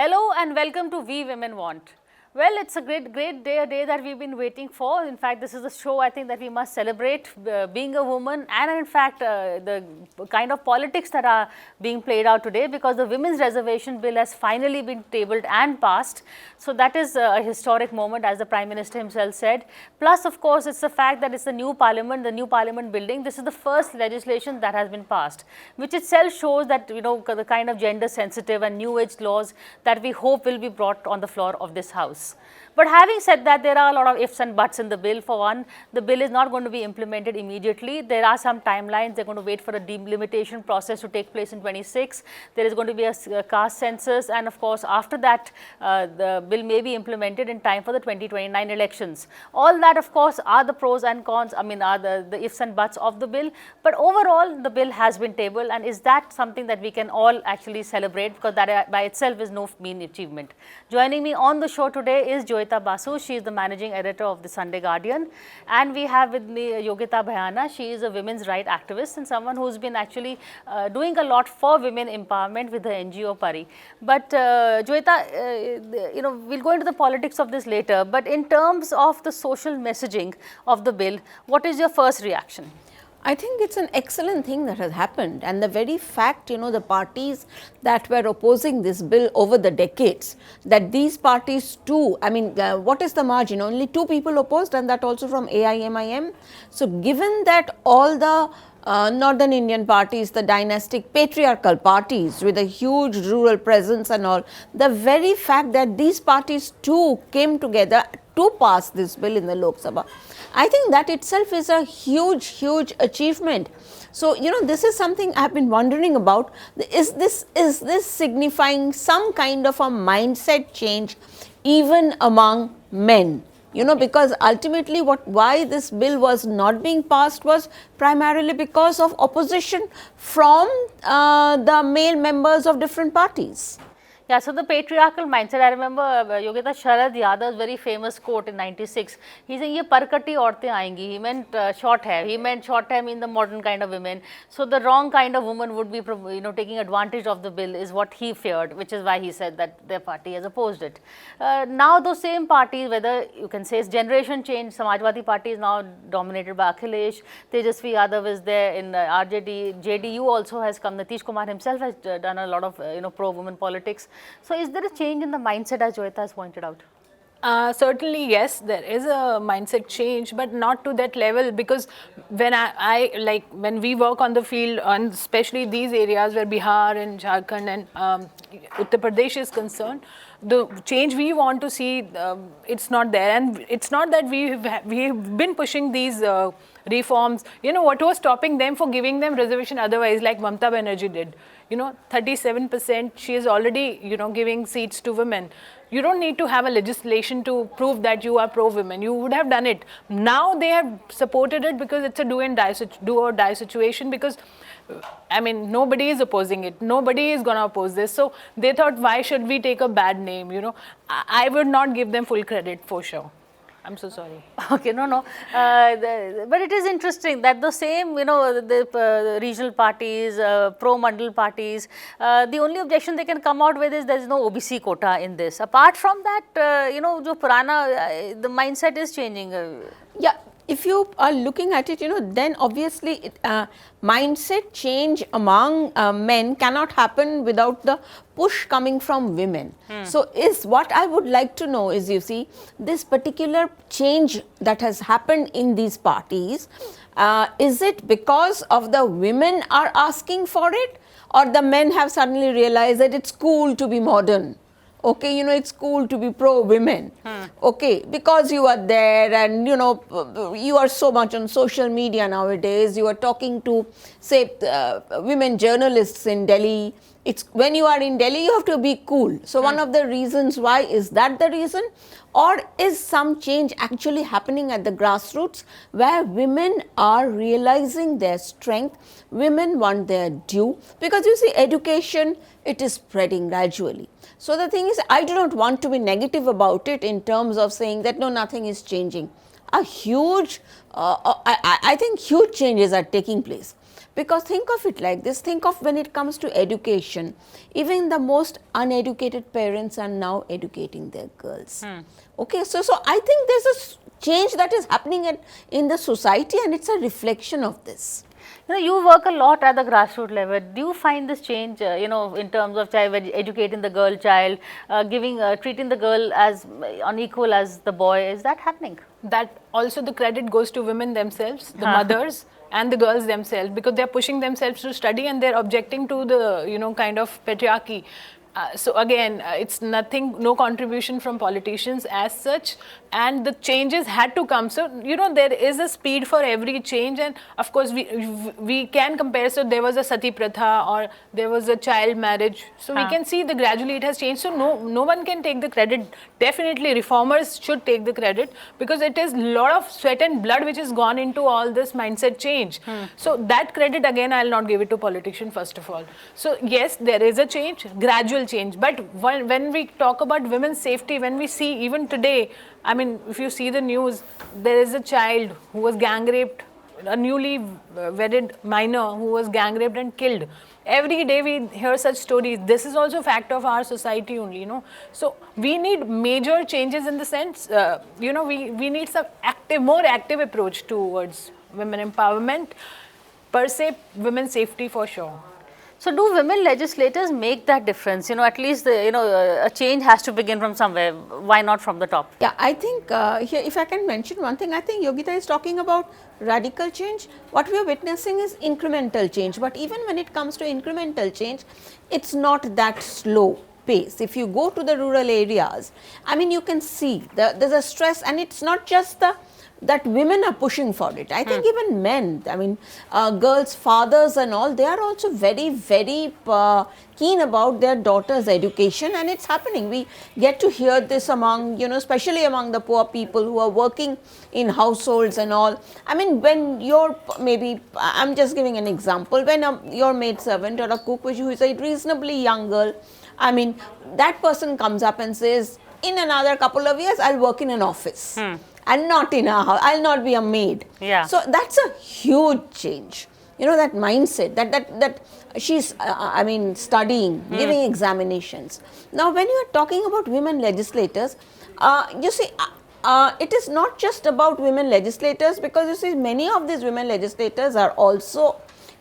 Hello and welcome to We Women Want. Well, it's a great day, a day that we've been waiting for. In fact, this is a show I think that we must celebrate being a woman and in fact the kind of politics that are being played out today, because the Women's Reservation Bill has finally been tabled and passed. So that is a historic moment, as the Prime Minister himself said. Plus, of course, it's the fact that it's the new parliament building. This is the first legislation that has been passed, which itself shows that, you know, the kind of gender sensitive and new age laws that we hope will be brought on the floor of this house. But having said that, there are a lot of ifs and buts in the bill. For one, the bill is not going to be implemented immediately. There are some timelines. They're going to wait for a delimitation process to take place in 26. There is going to be a caste census, and of course, after that, the bill may be implemented in time for the 2029 elections. All that, of course, are the pros and cons. I mean, are the ifs and buts of the bill. But overall, the bill has been tabled, and is that something that we can all actually celebrate, because that by itself is no mean achievement. Joining me on the show today is Joyita Basu. She is the managing editor of the Sunday Guardian, and we have with me Yogita Bhayana. She is a women's rights activist and someone who's been actually doing a lot for women empowerment with the NGO Pari. But Joyita, you know, we'll go into the politics of this later, but in terms of the social messaging of the bill, what is your first reaction? I think it's an excellent thing that has happened, and the very fact, you know, the parties that were opposing this bill over the decades, that these parties too, I mean, what is the margin? Only 2 people opposed, and that also from AIMIM. So given that all the northern Indian parties, the dynastic patriarchal parties with a huge rural presence and all, the very fact that these parties too came together to pass this bill in the Lok Sabha, I think that itself is a huge achievement. So, you know, this is something I have been wondering about. Is this signifying some kind of a mindset change even among men? You know, because ultimately why this bill was not being passed was primarily because of opposition from the male members of different parties. Yeah, so the patriarchal mindset, I remember Yogita Sharad Yadav's very famous quote in 96. He said, "Ye parkati aurtein aayengi." He meant short hair. He meant short hair mean the modern kind of women. So the wrong kind of woman would be, you know, taking advantage of the bill is what he feared, which is why he said that their party has opposed it. Now those same parties, whether you can say it's generation change, Samajwadi Party is now dominated by Akhilesh, Tejasvi Yadav is there in RJD, JDU also has come, Nitish Kumar himself has done a lot of, you know, pro-women politics. So, is there a change in the mindset, as Joyita has pointed out? Certainly, yes, there is a mindset change, but not to that level, because when I like when we work on the field, and especially these areas where Bihar and Jharkhand and Uttar Pradesh is concerned, the change we want to see, it's not there, and it's not that we've been pushing these reforms. You know, what was stopping them for giving them reservation otherwise, like Mamata Banerjee did? You know, 37%, she is already, you know, giving seats to women. You don't need to have a legislation to prove that you are pro-women. You would have done it. Now they have supported it because it's a do or die situation, because, I mean, nobody is opposing it. Nobody is going to oppose this. So they thought, why should we take a bad name, you know? I would not give them full credit for sure. I'm so sorry. Okay, no. But it is interesting that the same, you know, the regional parties, pro-mandal parties, the only objection they can come out with is there is no OBC quota in this. Apart from that, you know, the mindset is changing. Yeah. If you are looking at it, you know, then obviously mindset change among men cannot happen without the push coming from women. So is what I would like to know is, you see, this particular change that has happened in these parties, is it because of the women are asking for it, or the men have suddenly realized that it's cool to be modern? Okay, you know, it's cool to be pro-women, okay, because you are there and, you know, you are so much on social media nowadays, you are talking to, say, women journalists in Delhi. It's when you are in Delhi, you have to be cool. So one of the reasons why, is that the reason? Or is some change actually happening at the grassroots, where women are realizing their strength, women want their due? Because you see, education, it is spreading gradually. So the thing is, I do not want to be negative about it in terms of saying that no, nothing is changing. A huge, I think huge changes are taking place. Because think of it like this, think of when it comes to education, even the most uneducated parents are now educating their girls. Okay, so I think there's a change that is happening in the society, and it's a reflection of this. You know, you work a lot at the grassroots level. Do you find this change, you know, in terms of educating the girl child, treating the girl as unequal as the boy? Is that happening? That also the credit goes to women themselves, the mothers and the girls themselves, because they're pushing themselves to study and they're objecting to the, you know, kind of patriarchy. So again, it's nothing, no contribution from politicians as such, and the changes had to come. So, you know, there is a speed for every change, and of course we can compare. So there was a sati pratha, or there was a child marriage. So we can see that gradually it has changed. So no one can take the credit. Definitely reformers should take the credit, because it is a lot of sweat and blood which has gone into all this mindset change. So that credit, again, I'll not give it to politicians first of all. So yes, there is a change, gradual change. But when we talk about women's safety, when we see even today, I mean, if you see the news, there is a child who was gang raped, a newly wedded minor who was gang raped and killed. Every day we hear such stories. This is also a fact of our society only, you know. So we need major changes in the sense, you know, we need some more active approach towards women empowerment, per se, women's safety for sure. So do women legislators make that difference? You know, at least a change has to begin from somewhere. Why not from the top? Yeah, I think here, if I can mention one thing, I think Yogita is talking about radical change. What we are witnessing is incremental change. But even when it comes to incremental change, it's not that slow pace. If you go to the rural areas, I mean, you can see there's a stress, and it's not just that women are pushing for it. I think even men, I mean, girls' fathers and all, they are also very, very keen about their daughters' education, and it's happening. We get to hear this among, you know, especially among the poor people who are working in households and all. I mean, when you're, maybe, I'm just giving an example, when your maid servant or a cook who is a reasonably young girl, I mean, that person comes up and says, in another couple of years, I'll work in an office. And not in a house, I'll not be a maid. Yeah. So that's a huge change. You know, that mindset that she's, I mean, studying, giving examinations. Now, when you are talking about women legislators, you see, it is not just about women legislators, because you see, many of these women legislators are also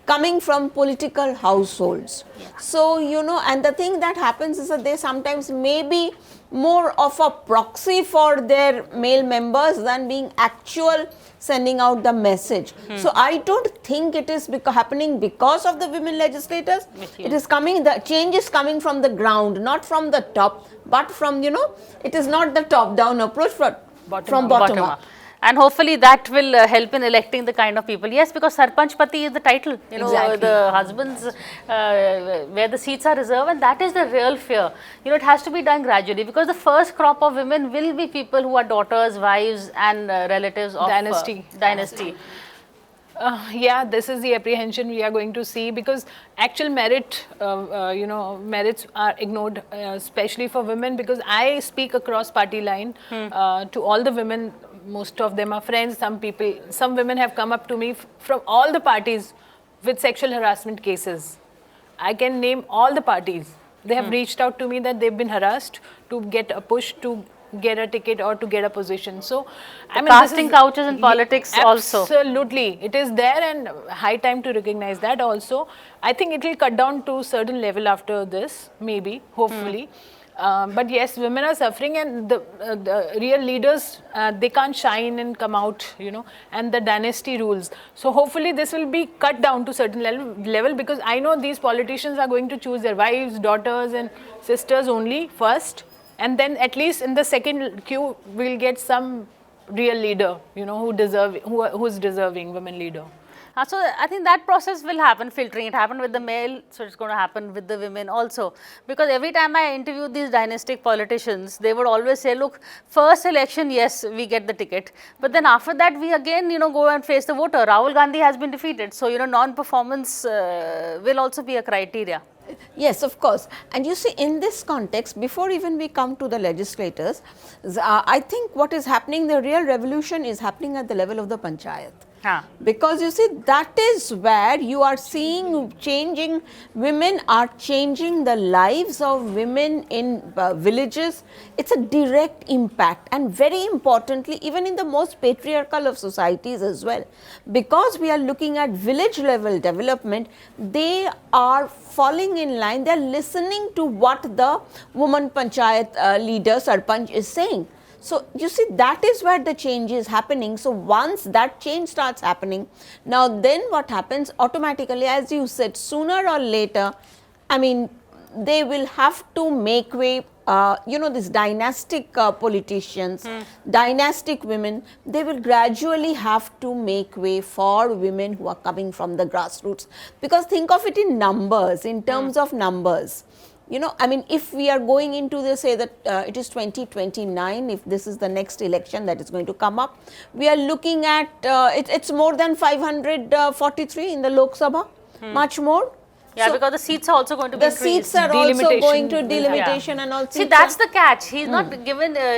coming from political households. So, you know, and the thing that happens is that they sometimes may be more of a proxy for their male members than being actual sending out the message. So I don't think it is happening because of the women legislators. It is coming, the change is coming from the ground, not from the top, but from, you know, it is not the top down approach, but from bottom up. And hopefully that will help in electing the kind of people. Yes, because Sarpanch Pati is the title, you know, Exactly. the husbands where the seats are reserved, and that is the real fear. You know, it has to be done gradually, because the first crop of women will be people who are daughters, wives and relatives of dynasty. Yeah, this is the apprehension we are going to see, because actual merit, you know, merits are ignored, especially for women, because I speak across party line to all the women. Most of them are friends. Some women have come up to me from all the parties with sexual harassment cases. I can name all the parties. They have reached out to me that they've been harassed to get a push, to get a ticket or to get a position. So, I mean, casting couches in politics also. Absolutely. It is there, and high time to recognize that also. I think it will cut down to a certain level after this, maybe, hopefully. But yes, women are suffering, and the real leaders, they can't shine and come out, you know, and the dynasty rules. So hopefully this will be cut down to certain level, because I know these politicians are going to choose their wives, daughters and sisters only first, and then at least in the second queue we'll get some real leader, you know, who's deserving women leader. So I think that process will happen, filtering. It happened with the male, so it's going to happen with the women also. Because every time I interview these dynastic politicians, they would always say, look, first election, yes, we get the ticket. But then after that, we again, you know, go and face the voter. Rahul Gandhi has been defeated. So, you know, non-performance will also be a criteria. Yes, of course. And you see, in this context, before even we come to the legislators, I think what is happening, the real revolution is happening at the level of the panchayat. Huh. Because you see, that is where you are seeing changing, women are changing the lives of women in villages. It's a direct impact, and very importantly, even in the most patriarchal of societies as well. Because we are looking at village level development, they are falling in line, they are listening to what the woman panchayat leader, sarpanch is saying. So, you see, that is where the change is happening. So, once that change starts happening, now then what happens automatically, as you said, sooner or later, I mean, they will have to make way, these dynastic politicians, dynastic women, they will gradually have to make way for women who are coming from the grassroots. Because think of it in numbers, in terms of numbers. I mean, if we are going into this, say that it is 2029, if this is the next election that is going to come up, we are looking at, it's more than 543 in the Lok Sabha, much more. Yeah, So because the seats are also going to be the increased. seats are also Delimitation going to will happen. delimitation and all. See, that's the catch. He's not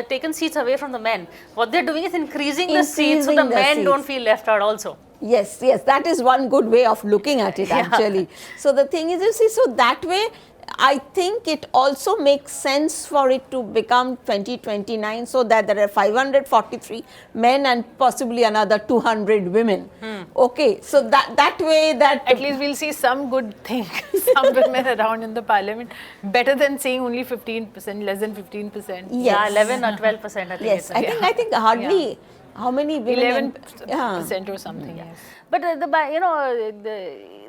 taken seats away from the men. What they're doing is increasing the seats so Increasing the the men don't seats. feel left out also. Yes, that is one good way of looking at it actually. So the thing is, you see, so that way I think it also makes sense for it to become 2029, so that there are 543 men and possibly another 200 women. Okay, so that way that At least we'll see some good thing, some women around in the parliament, better than saying only 15%, less than 15%. Yeah, Yes. 11 or 12%, I think. yes, it's I think hardly how many women 11% or something, yes. But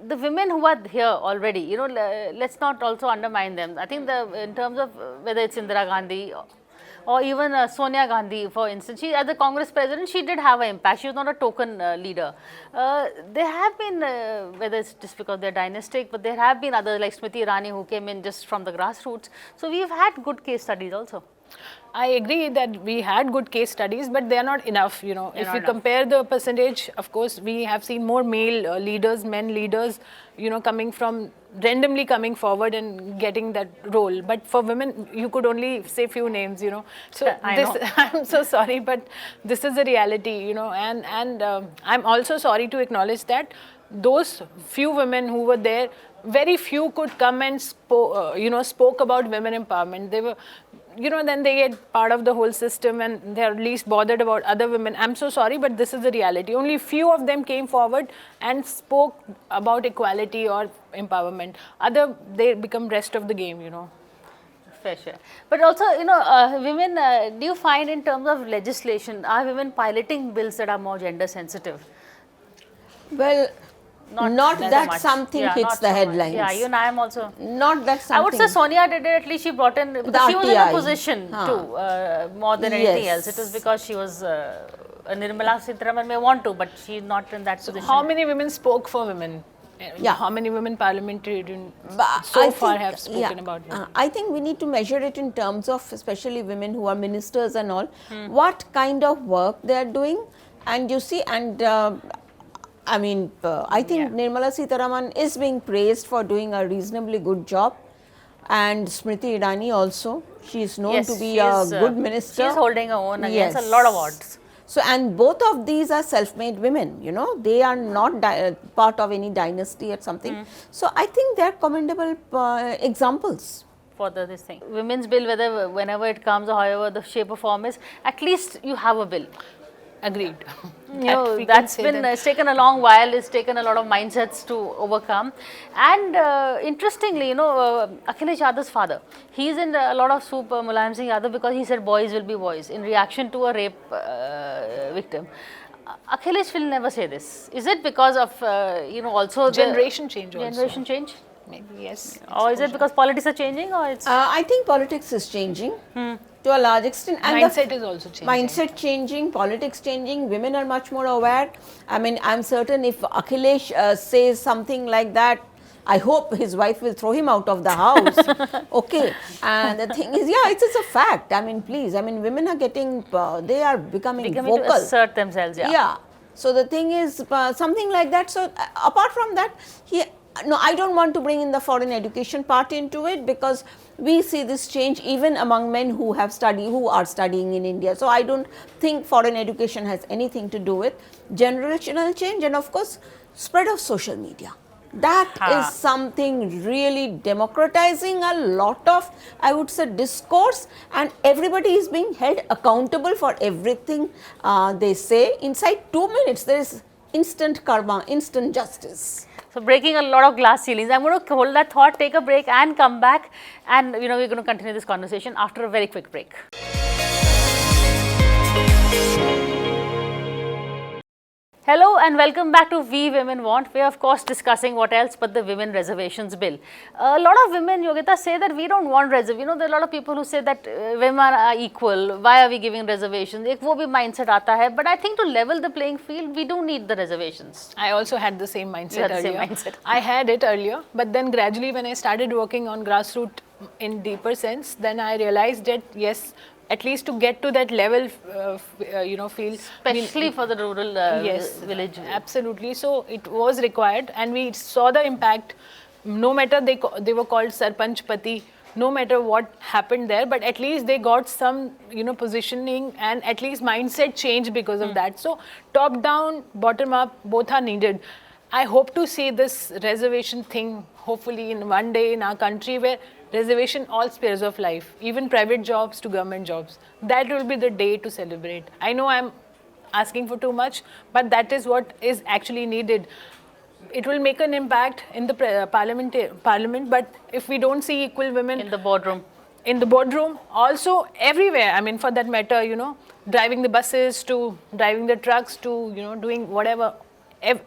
the women who are here already, let's not also undermine them. I think in terms of whether it's Indira Gandhi or even Sonia Gandhi, for instance, she as the Congress president, she did have an impact. She was not a token leader. There have been, whether it's just because they're dynastic, but there have been others like Smriti Irani who came in just from the grassroots. So we've had good case studies also. I agree that we had good case studies, but they are not enough, If not we enough. compare the percentage, of course, we have seen more male leaders, men leaders, randomly coming forward and getting that role. But for women, you could only say few names, So I know. I'm so sorry, but this is the reality, and I'm also sorry to acknowledge that those few women who were there, very few could come and spoke about women empowerment. They were, then they get part of the whole system and they're least bothered about other women. I'm so sorry, but this is the reality. Only few of them came forward and spoke about equality or empowerment. They become rest of the game, Fair share. But also, women, do you find in terms of legislation, are women piloting bills that are more gender sensitive? well, not that much. something Yeah, hits not the so much. headlines. Yeah, you and I am also. Not that something. I would say Sonia did it, at least she brought in, because she was in a RTI. position too, more than anything else. It was because she was, Nirmala Sitharaman may want to, but she's not in that position. How many women spoke for women? Yeah. How many women parliamentarians But so I far think, have spoken about women? I think we need to measure it in terms of especially women who are ministers and all, what kind of work they are doing. And you see, I think Nirmala Sitharaman is being praised for doing a reasonably good job, and Smriti Irani also. She is known to be a good minister. She's holding her own against a lot of odds. So, and both of these are self-made women, they are not part of any dynasty or something. So, I think they are commendable examples. For this thing. Women's bill, whenever it comes or however the shape or form is, at least you have a bill. Agreed. That's been, it's taken a long while, it's taken a lot of mindsets to overcome. And interestingly, Akhilesh Yadav's father, he's in a lot of soup, Mulayam Singh Yadav, because he said boys will be boys in reaction to a rape victim. Akhilesh will never say this. Is it because of, also Generation change also. Generation change? Maybe, yes. Or is it because politics are changing, or it's... I think politics is changing to a large extent. And Mindset is also changing. Mindset changing, politics changing, women are much more aware. I mean, I'm certain if Akhilesh says something like that, I hope his wife will throw him out of the house. Okay. And the thing is, it's a fact. I mean, please, women are getting, they are becoming vocal. to assert themselves, So the thing is, something like that. So apart from that, no, I don't want to bring in the foreign education part into it, because we see this change even among men who have studied, who are studying in India. So I don't think foreign education has anything to do with generational change, and of course spread of social media. That is something really democratizing a lot of, I would say, discourse, and everybody is being held accountable for everything they say. Inside 2 minutes, there is instant karma, instant justice. So breaking a lot of glass ceilings. I'm going to hold that thought, take a break and come back, and we're going to continue this conversation after a very quick break. Hello and welcome back to We Women Want. We are of course discussing what else but the Women Reservations Bill. A lot of women, Yogita, say that we don't want reservations. There are a lot of people who say that women are equal. Why are we giving reservations? Ek wo bhi mindset aata hai. But I think to level the playing field, we do need the reservations. I also had the same mindset You had the earlier. same mindset. I had it earlier, but then gradually when I started working on grassroots in deeper sense, then I realized that yes, at least to get to that level, feel Especially for the rural village. Absolutely. So it was required, and we saw the impact. No matter they were called Sarpanch Pati, no matter what happened there, but at least they got some positioning and at least mindset change because of that. So top down, bottom up, both are needed. I hope to see this reservation thing hopefully in one day in our country where reservation all spheres of life, even private jobs to government jobs. That will be the day to celebrate. I know I'm asking for too much, but that is what is actually needed. It will make an impact in the parliament, but if we don't see equal women In the boardroom, also everywhere, I mean, for that matter, driving the buses to driving the trucks to, doing whatever,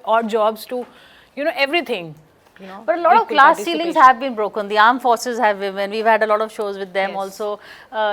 odd jobs to, everything. But a lot of equal class ceilings participation. have been broken. The armed forces have women. We've had a lot of shows with them Yes. also.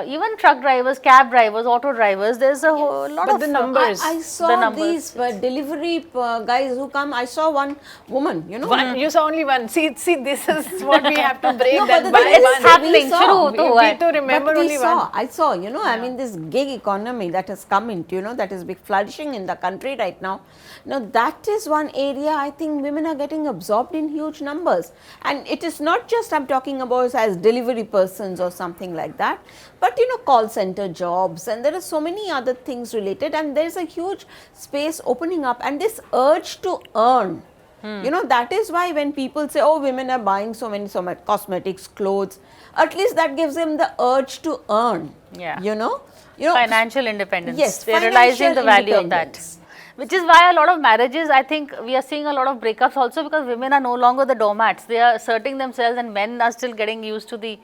Even truck drivers, cab drivers, auto drivers. There's a whole lot But of the numbers. I The saw numbers. these delivery guys who come. I saw one woman, You saw only one. See, this is what we have to break No, that but the by thing is, one. It's happening. we saw. Shuru to We hua need to remember But we only saw, one. I saw, I mean, this gig economy that has come into, that is big flourishing in the country right now. Now, that is one area I think women are getting absorbed in huge numbers. And it is not just I'm talking about as delivery persons or something like that, but call center jobs, and there are so many other things related, and there is a huge space opening up, and this urge to earn. That is why when people say, oh, women are buying so much cosmetics, clothes, at least that gives them the urge to earn. Yeah. Financial financial independence. Yes, They're realizing the value of that. independence. Which is why a lot of marriages, I think we are seeing a lot of breakups also because women are no longer the doormats. They are asserting themselves and men are still getting used to the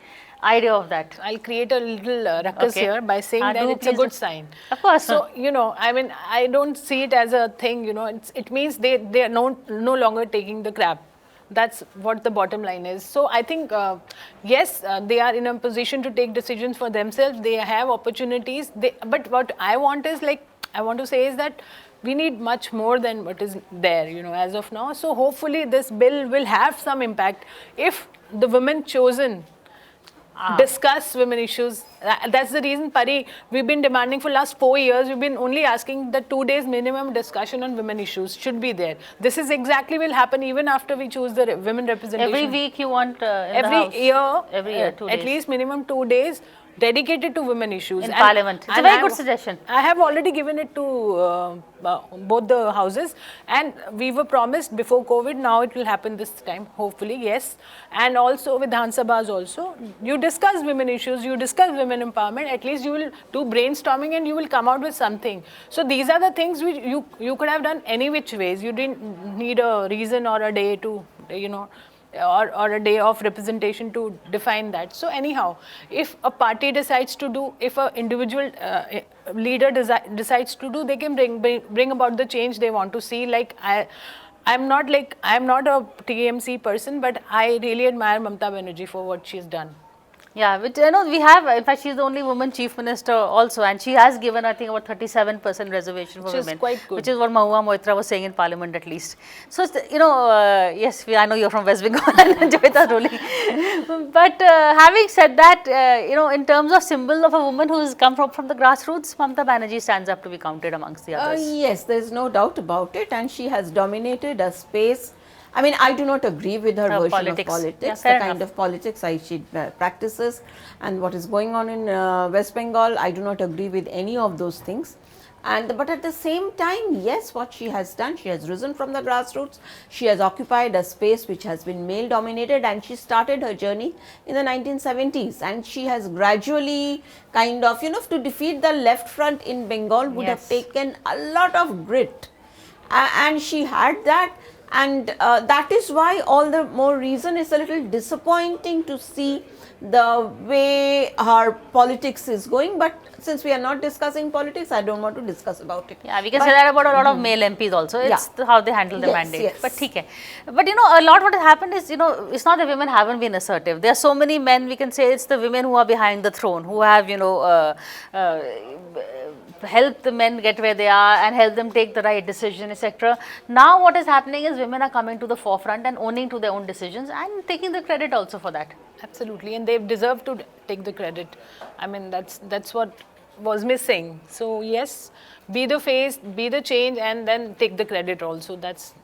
idea of that. I'll create a little ruckus Okay. here by saying that Do it's a please good do. sign. Of course. So, I mean, I don't see it as a thing, it means they are no longer taking the crap. That's what the bottom line is. So I think, yes, they are in a position to take decisions for themselves. They have opportunities. But what I want to say is that we need much more than what is there, as of now. So hopefully this bill will have some impact if the women chosen discuss women issues. That's the reason, Pari, we've been demanding for last 4 years. We've been only asking that 2 days minimum discussion on women issues should be there. This is exactly will happen even after we choose the women representation. Every week you want in the house. Every year, year, 2 at days. least minimum 2 days dedicated to women issues. In Parliament. It's a very good suggestion. I have already given it to both the houses, and we were promised before COVID. Now it will happen this time, hopefully, yes. And also with Vidhan Sabhas also, you discuss women issues, you discuss women empowerment. At least you will do brainstorming and you will come out with something. So these are the things which you could have done any which ways. You didn't need a reason or a day to, or a day of representation to define that. So anyhow, if a party decides to do, if an individual leader decides to do, they can bring about the change they want to see. Like I'm not a TMC person, but I really admire Mamata Banerjee for what she's done. Yeah, which we have, in fact, she's the only woman chief minister also, and she has given, I think, about 37% reservation for Which is women. quite good. Which is what Mahua Moitra was saying in Parliament at least. So, yes, I know you're from West Bengal and Joyita's ruling. But having said that, in terms of symbol of a woman who has come from the grassroots, Mamata Banerjee stands up to be counted amongst the others. Yes, there is no doubt about it, and she has dominated a space I mean, I do not agree with her version politics. of politics, Yeah, the fair kind enough. of politics she practices and what is going on in West Bengal. I do not agree with any of those things. But at the same time, yes, what she has done, she has risen from the grassroots, she has occupied a space which has been male dominated, and she started her journey in the 1970s, and she has gradually kind of, to defeat the left front in Bengal would have Yes. taken a lot of grit. And she had that, and that is why all the more reason is a little disappointing to see the way her politics is going. But since we are not discussing politics, I don't want to discuss about it. Yeah, we can say that about a lot of male MPs also. It's how they handle the Yes, mandate. yes. But theek hai. But a lot what has happened is, it's not the women haven't been assertive. There are so many men, we can say it's the women who are behind the throne, who have, help the men get where they are and help them take the right decision, etc. Now what is happening is women are coming to the forefront and owning to their own decisions and taking the credit also for that. Absolutely, and they deserve to take the credit. I mean, that's what was missing. So yes, be the face, be the change, and then take the credit also. That's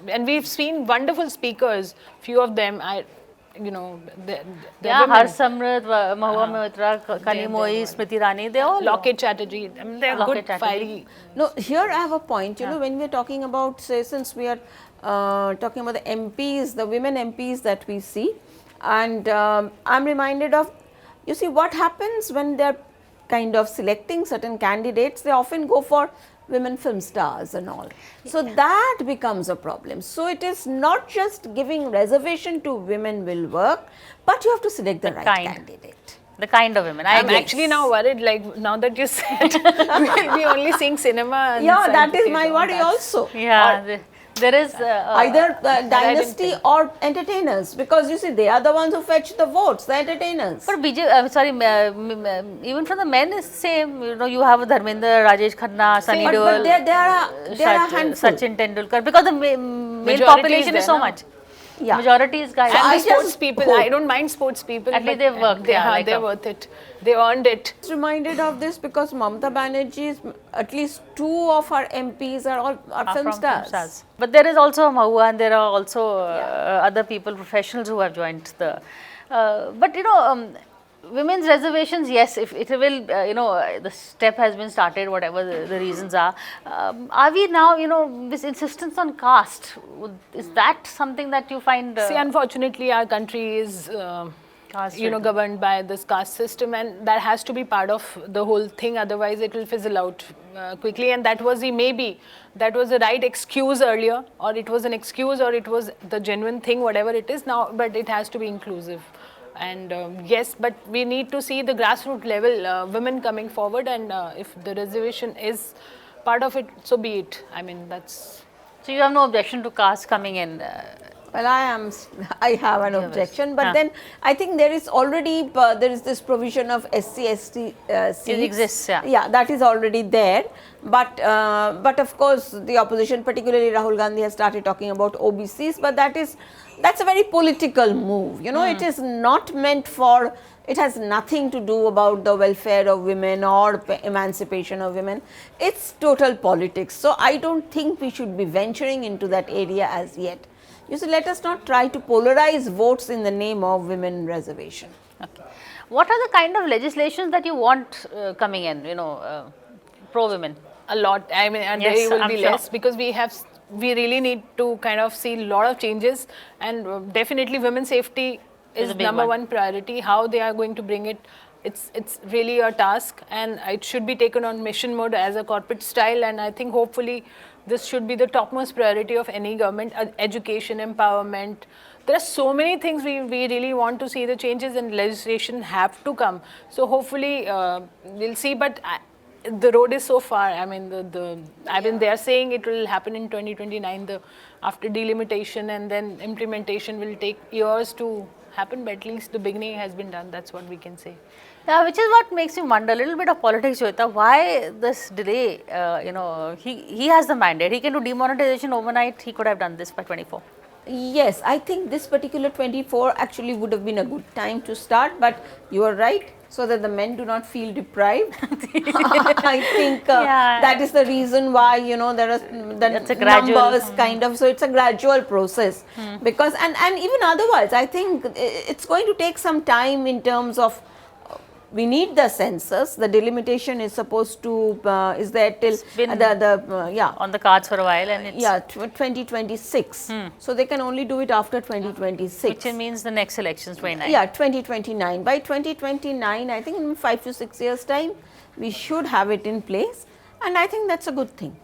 and we've seen wonderful speakers. Few of them, they're Yeah, women. Harsamrit, Mahua Mitra, Kani Moi, Smriti Rani, they all. Locket Chatterjee. I mean, they're Locket good, Chatterjee. fiery. No, here I have a point. When we are talking about, say, since we are talking about the MPs, the women MPs that we see, and I'm reminded of, you see, what happens when they're kind of selecting certain candidates, they often go for women film stars and all. So that becomes a problem. So it is not just giving reservation to women will work, but you have to select the right candidate. The kind of women. I'm actually now worried, like now that you said, we'll be only seeing cinema. And Yeah, that is my worry also. Yeah, there is either dynasty or entertainers, because you see, they are the ones who fetch the votes, the entertainers. But even from the men is same. You have Dharmender, Rajesh Khanna, Sunny Deol. But they are a handful. Sachin Tendulkar, because the male Majority population is is so there, much. Yeah. Majority is guys. And the sports people, I don't mind sports people. At least they've worked. They're worth it. They earned it. I was reminded of this because Mamata Banerjee's, at least 2 of her MPs are film from film stars. But there is also Mahua, and there are also other people, professionals who have joined the. Women's reservations, yes, if it will, the step has been started, whatever the reasons are. Are we now, this insistence on caste, is that something that you find? See, unfortunately, our country is, governed by this caste system, and that has to be part of the whole thing. Otherwise, it will fizzle out quickly. And that was the right excuse earlier, or it was an excuse, or it was the genuine thing, whatever it is now. But it has to be inclusive. And yes, but we need to see the grassroots level, women coming forward, and if the reservation is part of it, so be it. I mean, that's. So you have no objection to caste coming in? Well, I have an objection, but then I think there is already, there is this provision of SC, ST seats. It exists, yeah. Yeah, that is already there. But of course, the opposition, particularly Rahul Gandhi, has started talking about OBCs, but that's a very political move. It is not meant for, it has nothing to do about the welfare of women or emancipation of women. It's total politics. So I don't think we should be venturing into that area as yet. You see, let us not try to polarize votes in the name of women reservation. Okay. What are the kind of legislations that you want coming in, pro-women? A lot. I mean, and Yes, there will I'm be sure. less, because we really need to kind of see a lot of changes, and definitely women's safety is a big number one. one priority. How they are going to bring it, it's really a task, and it should be taken on mission mode as a corporate style. And I think hopefully this should be the topmost priority of any government. Education, empowerment. There are so many things we really want to see the changes, and legislation have to come. So hopefully we'll see, but the road is so far. I mean, they are saying it will happen in 2029, after delimitation, and then implementation will take years to happen, but at least the beginning has been done. That's what we can say. Yeah, which is what makes me wonder a little bit of politics, Joyita. Why this delay? He has the mandate. He can do demonetization overnight. He could have done this by 24. Yes, I think this particular 24 actually would have been a good time to start, but you are right, so that the men do not feel deprived. I think Yeah. that is the reason why, you know, there are the It's a gradual, numbers kind of, so it's a gradual process. Because, and even otherwise, I think it's going to take some time in terms of, we need the census. The delimitation is supposed to, is there till been yeah. on the cards for a while, and it's Yeah, 2026. So they can only do it after 2026. which means the next elections 29. Yeah, 2029. By 2029, I think in 5 to 6 years time, we should have it in place, and I think that's a good thing.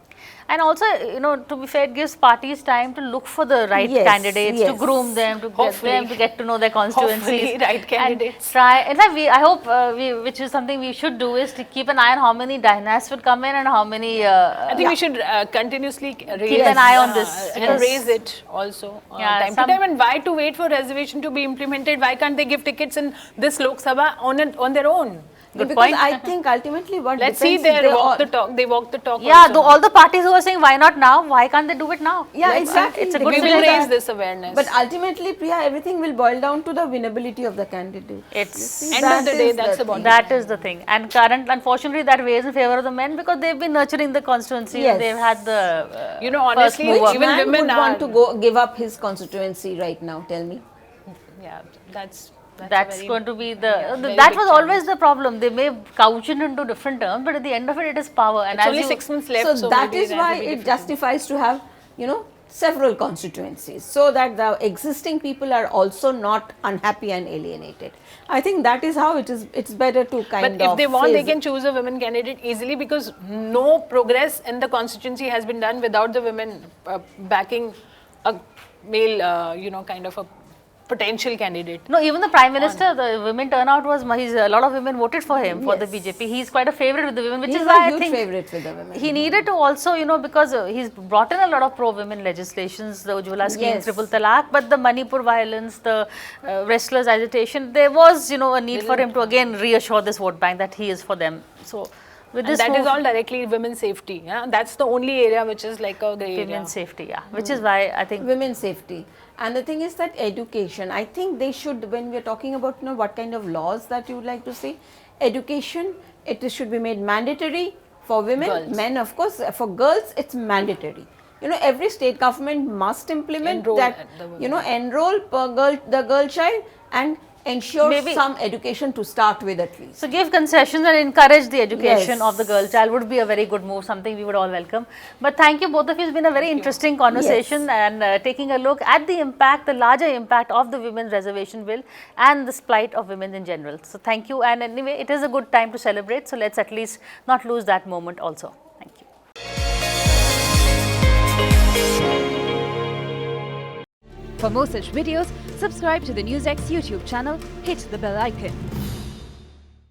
And also, you know, to be fair, it gives parties time to look for the right Yes, candidates, to yes. groom them, to Hopefully. get to know their constituencies. Hopefully, right and candidates. try. In fact, I hope, which is something we should do, is to keep an eye on how many dynasts will come in and how many. I think we should continuously raise, Keep an eye on this. Yes. raise it also Yeah, time to time. And why to wait for reservation to be implemented? Why can't they give tickets in this Lok Sabha on their own? Good Because point. I think ultimately what Let's see depends is their they walk all- the talk. They walk the talk. Yeah, also. though all the parties who are saying why not now, why can't they do it now? Yeah, Let's see. exactly. It's a They good we will will suggestion. raise this awareness. But ultimately, Priya, everything will boil down to the winnability of the candidate. It's See, End of that the day, is that's the about thing. That is the thing, and unfortunately, that weighs in favor of the men because they've been nurturing the constituency. Yes. They've had the You know, first honestly, mover. even Man women would are. want to go give up his constituency right now, tell me. Yeah, that's a That's very- going to be the very that big was challenge. always the problem. They may couch it into different terms, but at the end of it, it is power. And It's as only you, 6 months left. So that maybe is that why will be it difficult. justifies to have, you know, several constituencies, so that the existing people are also not unhappy and alienated. I think that is how it is. It's better to kind of. But if they want, they phase can it. choose a women candidate easily, because no progress in the constituency has been done without the women backing a male, kind of a potential candidate. no, even the Prime Minister, the women turnout was, a lot of women voted for him, for the Yes. BJP. He's quite a favorite with the women, which He's is a why I huge think favorite with the women. he needed to also, because he's brought in a lot of pro-women legislations, the Ujjwala scheme, Yes. triple talaq, but the Manipur violence, the wrestlers agitation, there was, a need for him to again reassure this vote bank that he is for them. So, with And this that is move, all directly women's safety. Yeah? That's the only area which is like a grey area. women's safety, which is why I think Women's safety. And the thing is that education, I think they should, when we are talking about, what kind of laws that you would like to see, education, should be made mandatory for women, Girls. men of course, for girls it's mandatory. Every state government must implement Enroll that, the women. enroll the girl child and ensure Maybe- some education to start with at least. so give concessions and encourage the education Yes. of the girl child would be a very good move, something we would all welcome. But thank you both of you. It's been a very interesting conversation and taking a look at the impact, the larger impact of the Women's Reservation Bill and the plight of women in general. So thank you, and anyway, it is a good time to celebrate. So let's at least not lose that moment also. Thank you. For more such videos, subscribe to the NewsX YouTube channel, hit the bell icon.